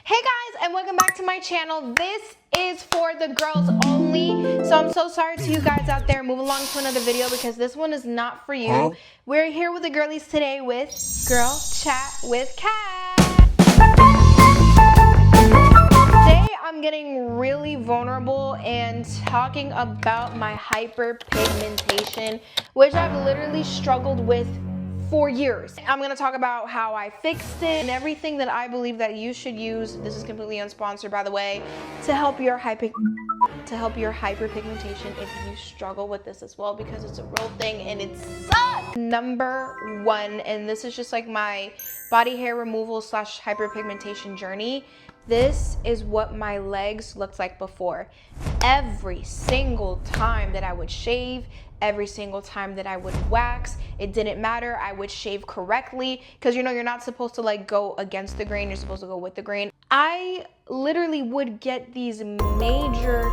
Hey guys, and welcome back to my channel. This is for the girls only. So I'm so sorry to you guys out there. Move along to another video because this one is not for you. We're here with the girlies today with Girl Chat with Kat. Today I'm getting really vulnerable and talking about my hyperpigmentation, which I've literally struggled with for years. I'm gonna talk about how I fixed it and everything that I believe that you should use. This is completely unsponsored, by the way, to help your hyperpigmentation if you struggle with this as well, because it's a real thing and it sucks. Number one, and this is just like my body hair removal / hyperpigmentation journey. This is what my legs looked like before. Every single time that I would shave, every single time that I would wax, it didn't matter. I would shave correctly because you know you're not supposed to like go against the grain, you're supposed to go with the grain. I literally would get these major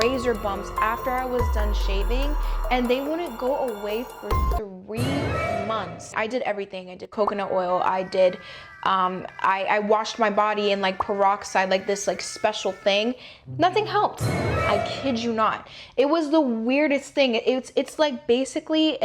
razor bumps after I was done shaving, and they wouldn't go away for 3 months. I did everything. I did coconut oil, I did I washed my body in like peroxide, like this like special thing. Nothing helped. I kid you not. It was the weirdest thing. It's like basically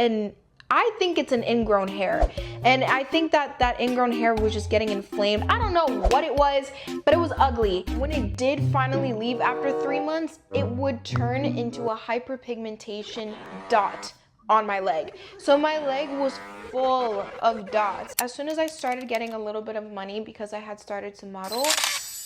I think it's an ingrown hair, and I think that ingrown hair was just getting inflamed. I don't know what it was, but it was ugly. When it did finally leave after 3 months, it would turn into a hyperpigmentation dot on my leg. So my leg was full of dots. As soon as I started getting a little bit of money because I had started to model,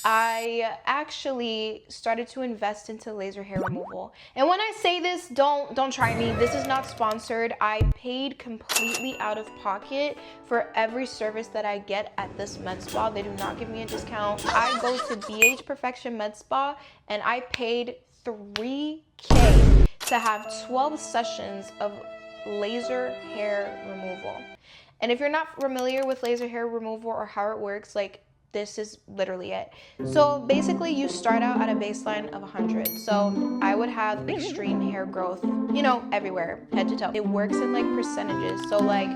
I actually started to invest into laser hair removal. And when I say this, don't try me. This is not sponsored. I paid completely out of pocket for every service that I get at this med spa. They do not give me a discount. I go to BH Perfection Med Spa and I paid $3K to have 12 sessions of laser hair removal. And if you're not familiar with laser hair removal or how it works, like, this is literally it. So basically you start out at a baseline of 100. So I would have extreme hair growth, you know, everywhere, head to toe. It works in like percentages. So like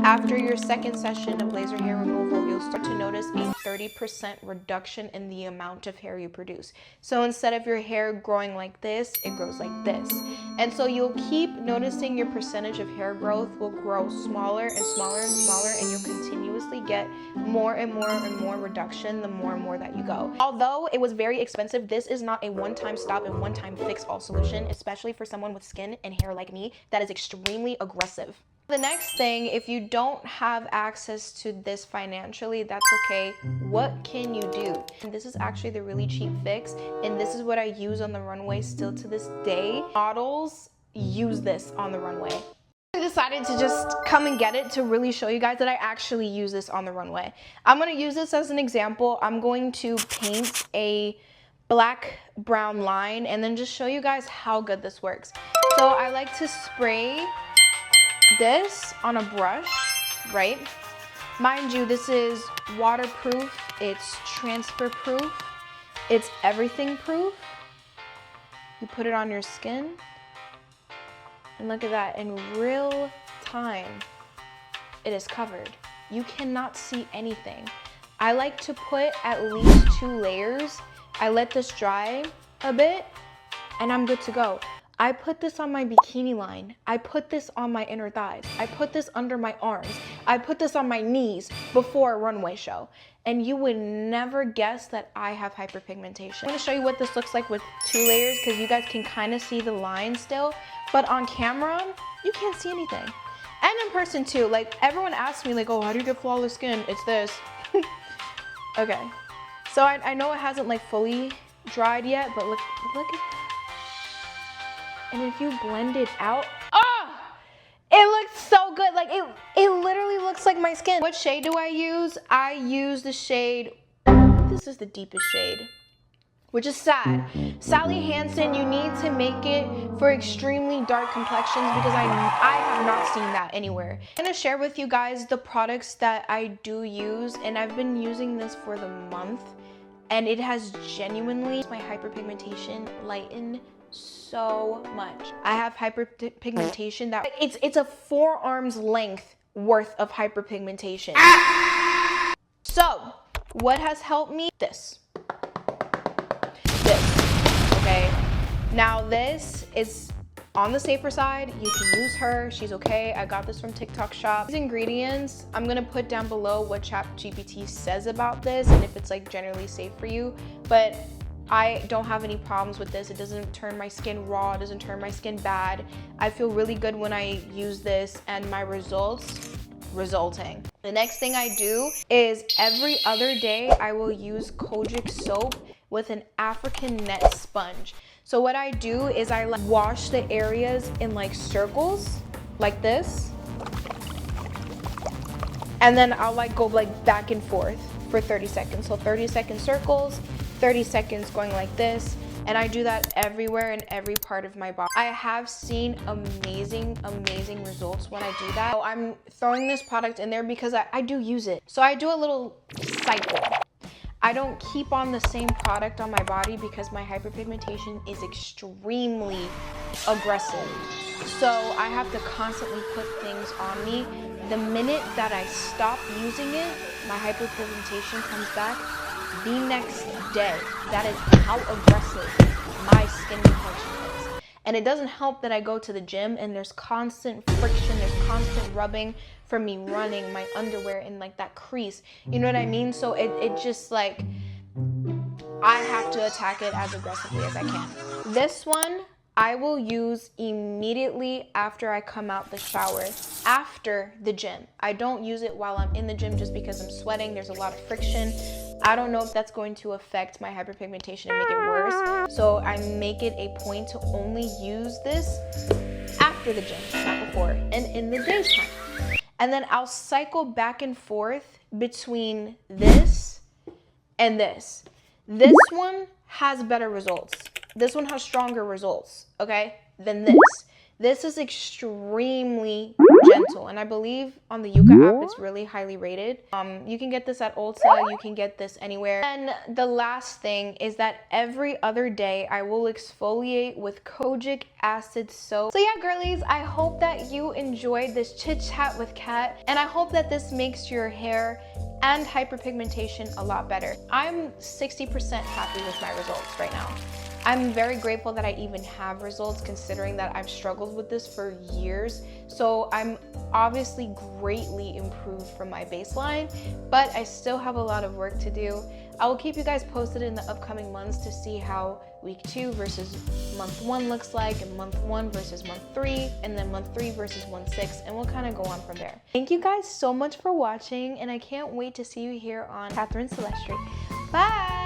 after your second session of laser hair removal, you'll start to notice a 30% reduction in the amount of hair you produce. So instead of your hair growing like this, it grows like this. And so you'll keep noticing your percentage of hair growth will grow smaller and smaller and smaller, and you'll continuously get more and more and more reduction the more and more that you go. Although it was very expensive, this is not a one-time stop and one-time fix-all solution, especially for someone with skin and hair like me that is extremely aggressive. The next thing, if you don't have access to this financially, that's okay. What can you do? And this is actually the really cheap fix, and this is what I use on the runway still to this day. Models use this on the runway. I decided to just come and get it to really show you guys that I actually use this on the runway. I'm going to use this as an example. I'm going to paint a black-brown line and then just show you guys how good this works. So I like to spray this on a brush, right? Mind you, this is waterproof, it's transfer proof, it's everything proof. You put it on your skin. And look at that, in real time, it is covered. You cannot see anything. I like to put at least 2 layers. I let this dry a bit, and I'm good to go. I put this on my bikini line. I put this on my inner thighs. I put this under my arms. I put this on my knees before a runway show. And you would never guess that I have hyperpigmentation. I'm gonna show you what this looks like with 2 layers because you guys can kind of see the line still. But on camera, you can't see anything. And in person too. Like, everyone asks me like, oh, how do you get flawless skin? It's this. Okay. So I know it hasn't like fully dried yet, but look at that. And if you blend it out, it looks so good. Like it literally looks like my skin. What shade do I use? I use the shade, this is the deepest shade, which is Sad. Sally Hansen, you need to make it for extremely dark complexions because I have not seen that anywhere. I'm gonna share with you guys the products that I do use, and I've been using this for the month, and it has genuinely my hyperpigmentation lightened so much. I have hyperpigmentation that it's a forearm's length worth of hyperpigmentation. So What has helped me? This, okay? Now this is on the safer side. You can use her, she's okay. I got this from TikTok shop. These ingredients, I'm gonna put down below what ChatGPT says about this and if it's like generally safe for you, but I don't have any problems with this. It doesn't turn my skin raw, it doesn't turn my skin bad. I feel really good when I use this and my results, resulting. The next thing I do is every other day I will use Kojic soap with an African net sponge. So what I do is I like wash the areas in like circles like this, and then I'll like go like back and forth for 30 seconds. So 30-second circles, 30 seconds going like this, and I do that everywhere in every part of my body. I have seen amazing results when I do that. So I'm throwing this product in there because I do use it. So I do a little cycle. I don't keep on the same product on my body because my hyperpigmentation is extremely aggressive. So I have to constantly put things on me. The minute that I stop using it, my hyperpigmentation comes back the next day. That is how aggressive my skin complexion is. And it doesn't help that I go to the gym and there's constant friction, there's constant rubbing from me running, my underwear in like that crease. You know what I mean? So it just like, I have to attack it as aggressively as I can. This one, I will use immediately after I come out the shower, after the gym. I don't use it while I'm in the gym just because I'm sweating. There's a lot of friction. I don't know if that's going to affect my hyperpigmentation and make it worse. So I make it a point to only use this after the gym, not before, and in the daytime. And then I'll cycle back and forth between this and this. This one has better results. This one has stronger results, okay, than this. This is extremely gentle, and I believe on the Yuka app, it's really highly rated. You can get this at Ulta, you can get this anywhere. And the last thing is that every other day, I will exfoliate with kojic acid soap. So yeah, girlies, I hope that you enjoyed this chit chat with Kat, and I hope that this makes your hair and hyperpigmentation a lot better. I'm 60% happy with my results right now. I'm very grateful that I even have results considering that I've struggled with this for years. So I'm obviously greatly improved from my baseline, but I still have a lot of work to do. I will keep you guys posted in the upcoming months to see how week 2 versus month 1 looks like, and month 1 versus month 3, and then month 3 versus month 6, and we'll kind of go on from there. Thank you guys so much for watching, and I can't wait to see you here on Catherine Celestri. Bye!